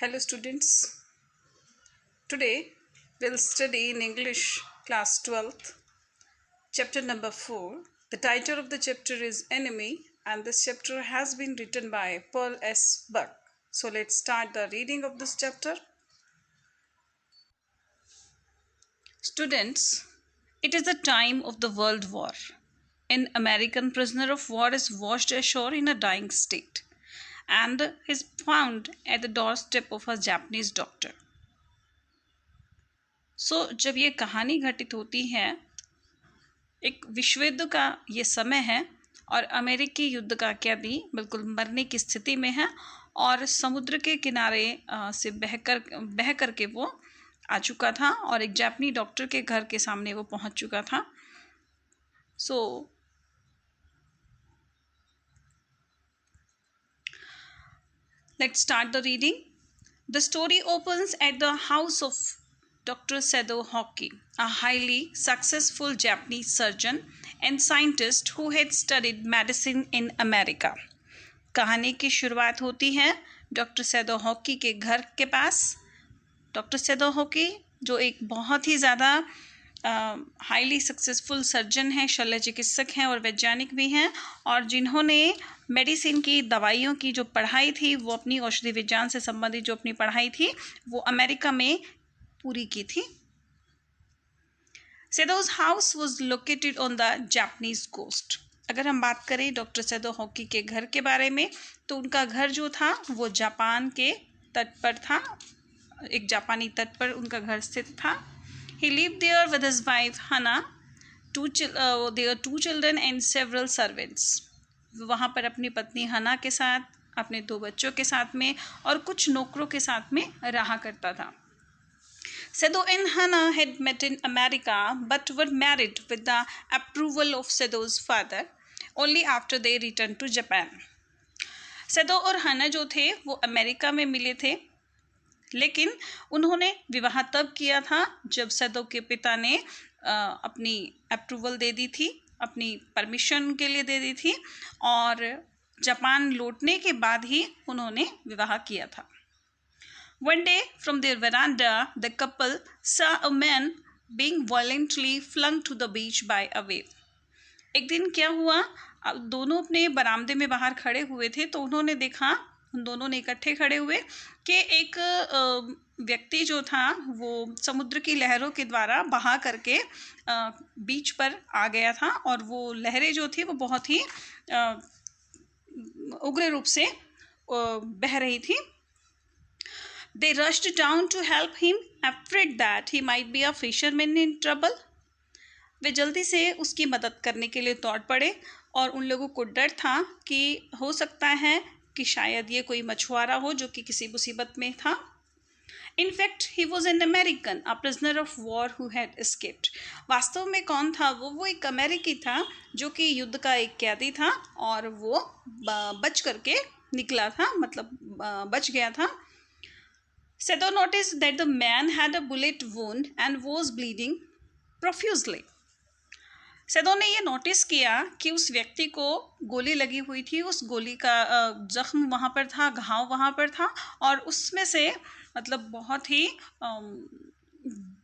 Hello students. Today we'll study in English class 12th chapter number 4. The title of the chapter is Enemy and this chapter has been written by Paul S. Buck. So let's start the reading of this chapter. Students, it is the time of the World War. An American prisoner of war is washed ashore in a dying state and is found at the doorstep of a Japanese doctor. जब ये कहानी घटित होती है, एक विश्व युद्ध का ये समय है और अमेरिकी युद्ध का कैदी बिल्कुल मरने की स्थिति में है और समुद्र के किनारे से बह करके वो आ चुका था और एक जापानी डॉक्टर के घर के सामने वो पहुंच चुका था. Let's start the reading. The story opens at the house of Dr. Sedo Hockey, a highly successful Japanese surgeon and scientist who had studied medicine in America. कहानी की शुरुआत होती है डॉक्टर सेदो हॉकी के घर के पास. डॉक्टर सेदो हॉकी जो एक बहुत ही ज़्यादा हाईली सक्सेसफुल सर्जन हैं, शल्य चिकित्सक हैं और वैज्ञानिक भी हैं और जिन्होंने मेडिसिन की दवाइयों की जो पढ़ाई थी वो अपनी औषधि विज्ञान से संबंधित जो अपनी पढ़ाई थी वो अमेरिका में पूरी की थी. Sado's house was located on the Japanese coast. अगर हम बात करें डॉक्टर सेदो हॉकी के घर के बारे में तो उनका घर जो था वो जापान के तट पर था, एक जापानी तट पर उनका घर स्थित था. He lived there with his wife Hana, their 2 children and several servants. वहाँ पर अपनी पत्नी हना के साथ, अपने 2 बच्चों के साथ में और कुछ नौकरों के साथ में रहा करता था. Sedo and Hana had met in America but were married with the approval of Sedo's father only after they returned to Japan. Sedo और हना जो थे वो अमेरिका में मिले थे लेकिन उन्होंने विवाह तब किया था जब सेदो के पिता ने अपनी अप्रूवल दे दी थी, अपनी परमिशन के लिए दे दी थी और जापान लौटने के बाद ही उन्होंने विवाह किया था. One day from their veranda, the couple saw a man being violently flung to the beach by a wave. एक दिन क्या हुआ, दोनों अपने बरामदे में बाहर खड़े हुए थे तो उन्होंने देखा, उन दोनों ने इकट्ठे खड़े हुए कि एक व्यक्ति जो था वो समुद्र की लहरों के द्वारा बहा करके बीच पर आ गया था और वो लहरें जो थी वो बहुत ही उग्र रूप से बह रही थी. They rushed down to help him, afraid that he might be a fisherman in trouble. वे जल्दी से उसकी मदद करने के लिए दौड़ पड़े और उन लोगों को डर था कि हो सकता है कि शायद ये कोई मछुआरा हो जो कि किसी मुसीबत में था. In fact, he was an American, a prisoner of war who had escaped. वास्तव में कौन था वो एक अमेरिकी था जो कि युद्ध का एक कैदी था और वो बच करके निकला था, मतलब बच गया था. Sedo noticed that the man had a bullet wound and was bleeding profusely. सेदो ने ये नोटिस किया कि उस व्यक्ति को गोली लगी हुई थी, उस गोली का जख्म वहाँ पर था, घाव वहाँ पर था और उसमें से मतलब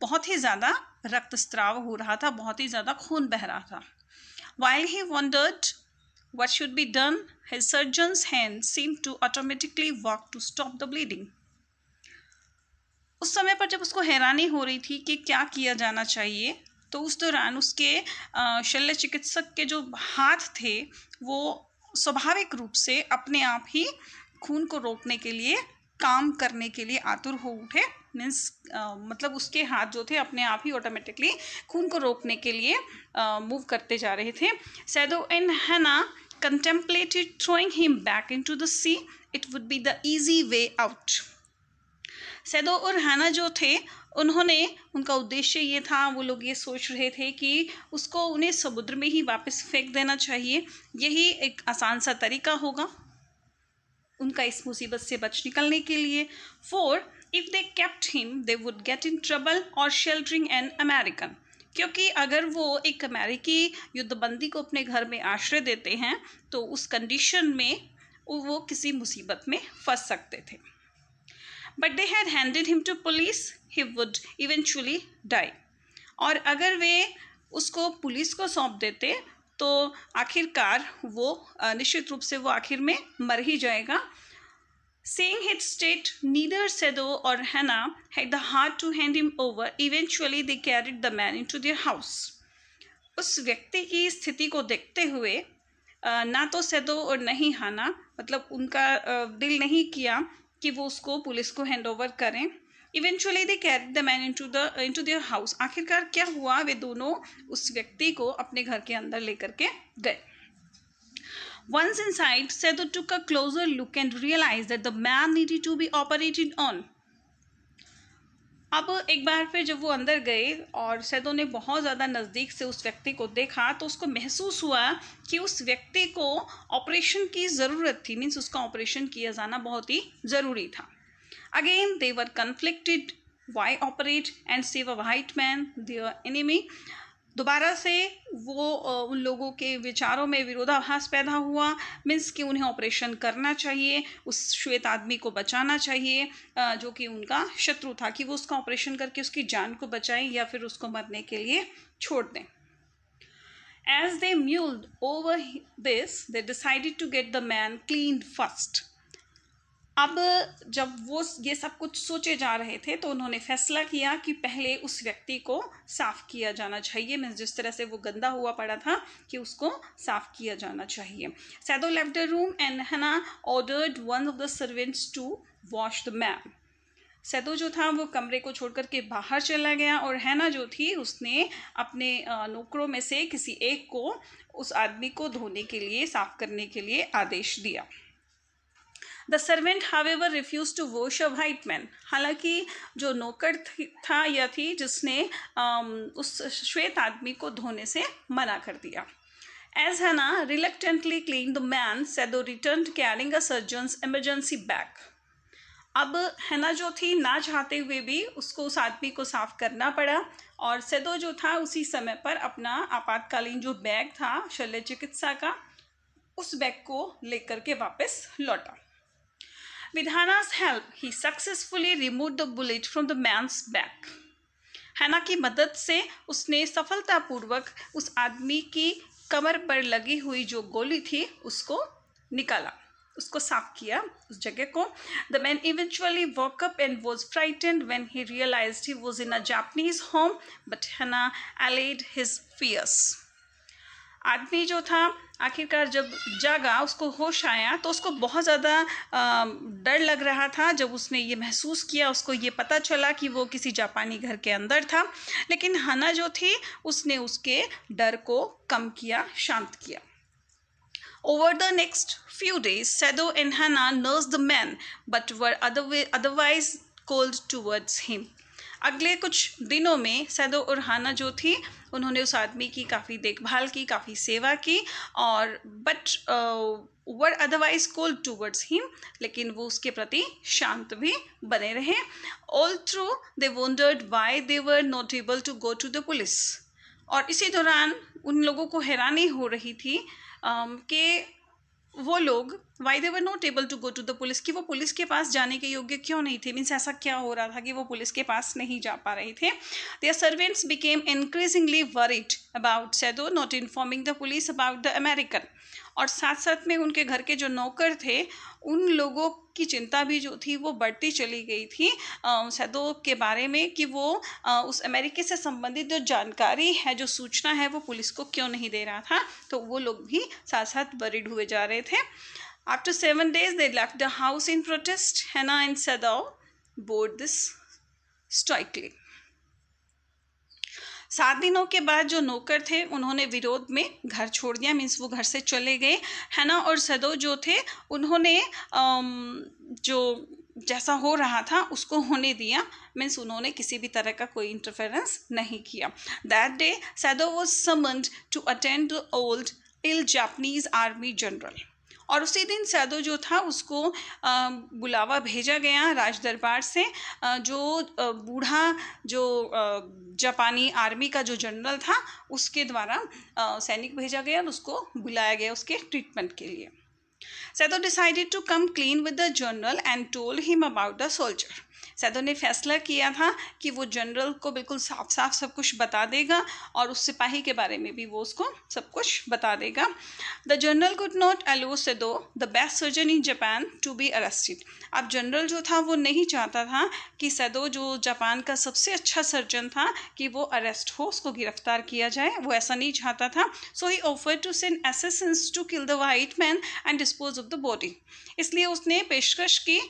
बहुत ही ज़्यादा रक्तस्राव हो रहा था, बहुत ही ज़्यादा खून बह रहा था. While he wondered what should be done, his surgeon's hand seemed to automatically work to stop the bleeding. उस समय पर जब उसको हैरानी हो रही थी कि क्या किया जाना चाहिए तो उस दौरान उसके शल्य चिकित्सक के जो हाथ थे वो स्वाभाविक रूप से अपने आप ही खून को रोकने के लिए काम करने के लिए आतुर हो उठे. मतलब उसके हाथ जो थे अपने आप ही ऑटोमेटिकली खून को रोकने के लिए मूव करते जा रहे थे. सेदो एंड हना contemplated throwing him back into the sea. It would be the easy way out. सेदो और हना जो थे उनका उद्देश्य ये था, वो लोग ये सोच रहे थे कि उसको उन्हें समुद्र में ही वापस फेंक देना चाहिए, यही एक आसान सा तरीका होगा उनका इस मुसीबत से बच निकलने के लिए. For if they kept him, they would get in trouble or sheltering an American. क्योंकि अगर वो एक अमेरिकी युद्धबंदी को अपने घर में आश्रय देते हैं तो उस कंडीशन में वो किसी मुसीबत में फंस सकते थे. But they had handed him to police, he would eventually die. और अगर वे उसको पुलिस को सौंप देते तो आखिरकार वो निश्चित रूप से वो आखिर में मर ही जाएगा। Seeing his state, neither Sedo or Hannah had the heart to hand him over. Eventually, they carried the man into their house. उस व्यक्ति की स्थिति को देखते हुए ना तो सेदो और न ही हाना, मतलब उनका दिल नहीं किया कि वो उसको पुलिस को हैंड ओवर करें। Eventually they carried the man into their house. आखिरकार क्या हुआ, वे दोनों उस व्यक्ति को अपने घर के अंदर लेकर के गए। Once inside, Sedo took a closer look and realized that the man needed to be operated on. अब एक बार फिर जब वो अंदर गए और सेदो ने बहुत ज़्यादा नज़दीक से उस व्यक्ति को देखा तो उसको महसूस हुआ कि उस व्यक्ति को ऑपरेशन की ज़रूरत थी, मीन्स उसका ऑपरेशन किया जाना बहुत ही ज़रूरी था। Again they were conflicted, why operate and save a white man their enemy. दोबारा से वो उन लोगों के विचारों में विरोधाभास पैदा हुआ, मीन्स कि उन्हें ऑपरेशन करना चाहिए, उस श्वेत आदमी को बचाना चाहिए जो कि उनका शत्रु था, कि वो उसका ऑपरेशन करके उसकी जान को बचाएं या फिर उसको मरने के लिए छोड़ दें। As they mulled over this, they decided to get the man cleaned first. अब जब वो ये सब कुछ सोचे जा रहे थे तो उन्होंने फैसला किया कि पहले उस व्यक्ति को साफ़ किया जाना चाहिए, मीन्स जिस तरह से वो गंदा हुआ पड़ा था कि उसको साफ़ किया जाना चाहिए। Sado left the room and Hana ordered one of the servants to wash the man. Sado जो था वो कमरे को छोड़ कर के बाहर चला गया और हैना जो थी उसने अपने नौकरों में से किसी एक को उस आदमी को धोने के लिए, साफ़ करने के लिए आदेश दिया। The servant however refuse to wash a white man. हालांकि जो नौकर था या थी जिसने उस श्वेत आदमी को धोने से मना कर दिया। As Hana reluctantly clean the man, Sado return carrying a surgeon's emergency bag. अब हैना जो थी ना चाहते हुए भी उसको उस आदमी को साफ करना पड़ा और सेदो जो था उसी समय पर अपना आपातकालीन जो बैग था शल्य चिकित्सा का, उस बैग को लेकर के वापस लौटा। With Hannah's help, he successfully removed the bullet from the man's back. हैना की मदद से उसने सफलतापूर्वक उस आदमी की कमर पर लगी हुई जो गोली थी उसको निकाला, उसको साफ किया उस जगह को। The man eventually woke up and was frightened when he realized he was in a Japanese home, but Hannah allayed his fears. आदमी जो था आखिरकार जब जागा, उसको होश आया तो उसको बहुत ज़्यादा डर लग रहा था। जब उसने ये महसूस किया, उसको ये पता चला कि वो किसी जापानी घर के अंदर था, लेकिन हना जो थी उसने उसके डर को कम किया, शांत किया। Over the next few days, Sedo and Hannah nursed the man, but were otherwise cold towards him. अगले कुछ दिनों में सैदो और हाना जो थी उन्होंने उस आदमी की काफ़ी देखभाल की, काफ़ी सेवा की और but were otherwise cold towards him, लेकिन वो उसके प्रति शांत भी बने रहे। All through they wondered why they were not able to go to the police. और इसी दौरान उन लोगों को हैरानी हो रही थी कि वो लोग why they were not able to go to the police, कि वो पुलिस के पास जाने के योग्य क्यों नहीं थे, मीन्स ऐसा क्या हो रहा था कि वो पुलिस के पास नहीं जा पा रहे थे। Their servants became increasingly worried about Sado not informing the police about the American. और साथ साथ में उनके घर के जो नौकर थे उन लोगों की चिंता भी जो थी वो बढ़ती चली गई थी सैदो के बारे में कि वो उस अमेरिकी से संबंधित जो जानकारी है, जो सूचना है, वो पुलिस को क्यों नहीं दे रहा था। तो वो लोग भी साथ साथ वरीड हुए जा रहे थे। After 7 days, they left the house in protest. Hannah and Sedo bore this stoically. 7 दिनों के बाद जो नौकर थे उन्होंने विरोध में घर छोड़ दिया, मीन्स वो घर से चले गए। हैना और सैदो जो थे उन्होंने जो जैसा हो रहा था उसको होने दिया, मीन्स उन्होंने किसी भी तरह का कोई इंटरफेरेंस नहीं किया। That day Sado was summoned to attend the old ill Japanese army general. और उसी दिन सैदो जो था उसको बुलावा भेजा गया राज दरबार से, जो बूढ़ा जो जापानी आर्मी का जो जनरल था उसके द्वारा सैनिक भेजा गया और उसको बुलाया गया उसके ट्रीटमेंट के लिए। Saido decided to come clean with the general and told him about the soldier. Saido ने फैसला किया था कि वो जनरल को बिल्कुल साफ साफ सब कुछ बता देगा और उस सिपाही के बारे में भी वो उसको सब कुछ बता देगा. The general could not allow Sado the best surgeon in Japan to be arrested. अब जनरल जो था वो नहीं चाहता था कि सैदो जो जापान का सबसे अच्छा सर्जन था कि वो अरेस्ट हो, उसको गिरफ्तार किया जाए. वो ऐसा नहीं चाहता था. So he offered to send assassins to kill the white man and dispose of the body. इसलिए उसने पेशकश की,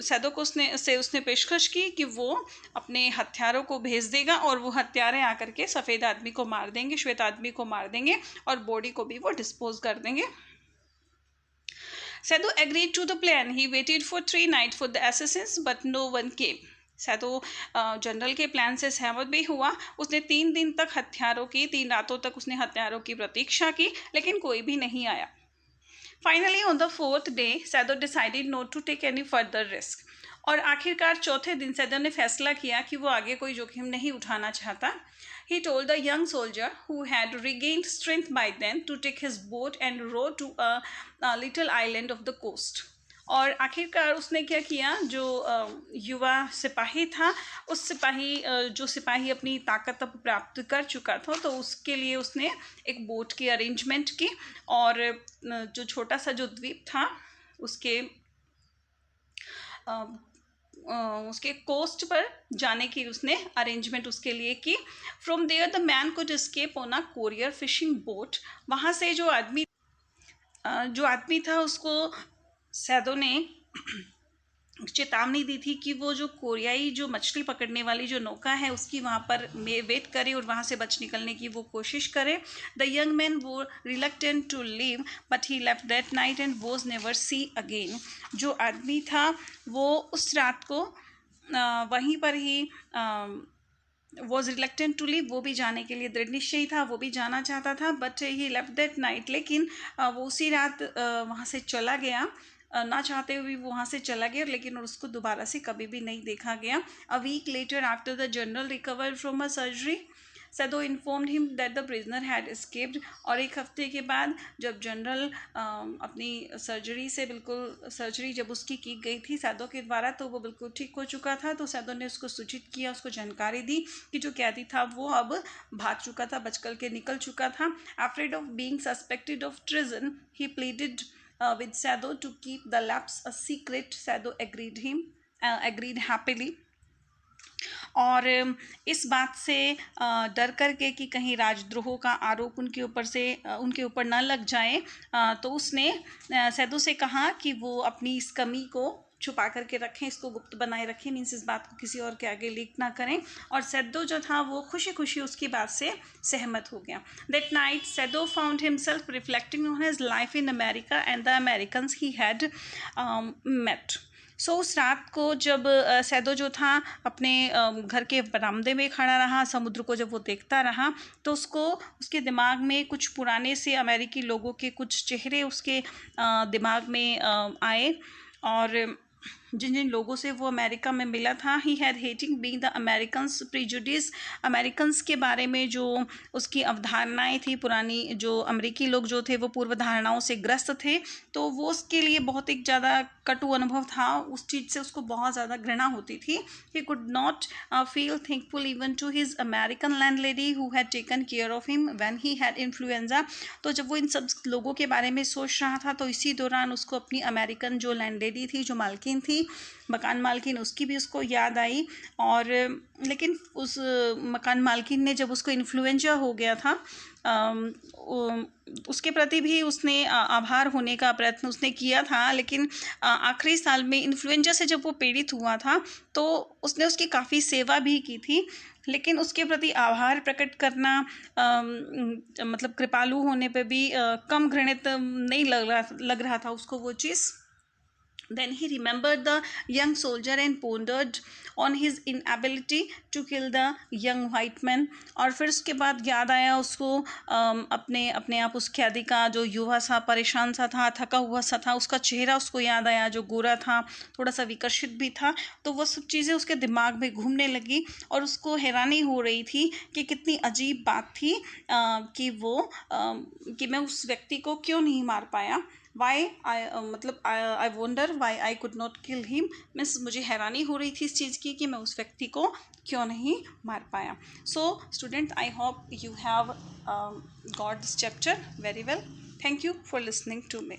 सैदो को उसने पेशकश की कि वो अपने हथियारों को भेज देगा और वो हथियारें आकर के सफ़ेद आदमी को मार देंगे, श्वेत आदमी को मार देंगे और बॉडी को भी वो डिस्पोज कर देंगे. Saido agreed to the plan. He waited for 3 nights for the assassins but no one came. Sado general के प्लान से सहमत भी हुआ. उसने 3 दिन तक 3 रातों तक उसने हथियारों की प्रतीक्षा की, लेकिन कोई भी नहीं आया. Finally on the 4th day Sado decided not to take any further risk. और आखिरकार चौथे दिन सैदो ने फैसला किया कि वो आगे कोई जोखिम नहीं उठाना चाहता. He told the young soldier, who had regained strength by then, to take his boat and row to a little island of the coast. और आखिरकार उसने क्या किया, जो युवा सिपाही था, जो सिपाही अपनी ताकत अब प्राप्त कर चुका था, तो उसके लिए उसने एक बोट की अरेंजमेंट की और जो छोटा सा जो द्वीप था उसके कोस्ट पर जाने की उसने अरेंजमेंट उसके लिए की. From there the man could escape on a courier fishing boat. वहाँ से जो आदमी था उसको सैदो ने चेतावनी दी थी कि वो जो कोरियाई जो मछली पकड़ने वाली जो नौका है उसकी वहाँ पर वेट करे और वहाँ से बच निकलने की वो कोशिश करे. द यंग मैन वो reluctant to leave but he left that night and was never see again. जो आदमी था वो उस रात को वहीं पर ही वॉज रिलक्टेंट टू लीव, वो भी जाने के लिए दृढ़ निश्चयी था, वो भी जाना चाहता था. But he left that night, लेकिन वो उसी रात वहाँ से चला गया, ना चाहते हुए वो वहाँ से चला गया, लेकिन उसको दोबारा से कभी भी नहीं देखा गया. A week later after the general recover from a surgery Sado informed him that the prisoner had escaped. और एक हफ्ते के बाद जब जनरल अपनी सर्जरी जब उसकी की गई थी सैदो के द्वारा, तो वो बिल्कुल ठीक हो चुका था. तो सैदो ने उसको सूचित किया, उसको जानकारी दी कि जो कैदी था वो अब भाग चुका था, बचकर के निकल चुका था. Afraid of being suspected of treason he pleaded with Sado to keep the lapse a secret. Sado agreed happily. और इस बात से डर करके कि कहीं राजद्रोह का आरोप उनके ऊपर न लग जाए, तो उसने सैदो से कहा कि वो अपनी इस कमी को छुपा करके रखें, इसको गुप्त बनाए रखें, मीन्स इस बात को किसी और के आगे लीक ना करें. और सैदो जो था वो खुशी खुशी उसकी बात से सहमत हो गया. That night Sado found himself reflecting on his life in America and the Americans he had met. सो उस रात को जब सैदो जो था अपने घर के बरामदे में खड़ा रहा, समुद्र को जब वो देखता रहा, तो उसके दिमाग में कुछ पुराने से अमेरिकी लोगों के कुछ चेहरे उसके दिमाग में आए. और जिन जिन लोगों से वो अमेरिका में मिला था, he had hating being the Americans prejudice. Americans के बारे में जो उसकी अवधारणाएं थी पुरानी, जो अमेरिकी लोग जो थे वो पूर्व धारणाओं से ग्रस्त थे, तो वो उसके लिए बहुत एक ज़्यादा कटु अनुभव था. उस चीज़ से उसको बहुत ज़्यादा घृणा होती थी. He could not feel thankful even to his American landlady who had taken care of him when he had influenza. तो जब वो इन सब लोगों के बारे में सोच रहा था, तो इसी दौरान उसको अपनी अमेरिकन जो लैंडलेडी थी, जो मालकिन थी, मकान मालकिन, उसकी भी उसको याद आई. और लेकिन उस मकान मालकिन ने जब उसको इन्फ्लुएंजा हो गया था, उसके प्रति भी उसने आभार होने का प्रयत्न उसने किया था, लेकिन आखिरी साल में इन्फ्लुएंजा से जब वो पीड़ित हुआ था तो उसने उसकी काफ़ी सेवा भी की थी, लेकिन उसके प्रति आभार प्रकट करना मतलब कृपालु होने पे भी कम घृणित नहीं लग रहा था उसको वो चीज़. Then he remembered the young soldier and pondered on his inability to kill the young white man. और फिर उसके बाद याद आया उसको अपने आप उस कैदी का जो युवा सा, परेशान सा था, थका हुआ सा था, उसका चेहरा उसको याद आया, जो गोरा था, थोड़ा सा विकसित भी था. तो वो सब चीज़ें उसके दिमाग में घूमने लगी और उसको हैरानी हो रही थी कि कितनी अजीब बात थी कि मैं उस व्यक्ति को क्यों नहीं मार पाया. वाई आई मतलब I wonder why I could not kill him, means मुझे हैरानी हो रही थी इस चीज़ की कि मैं उस व्यक्ति को क्यों नहीं मार पाया. So student, I hope you have got this chapter very well. Thank you for listening to me.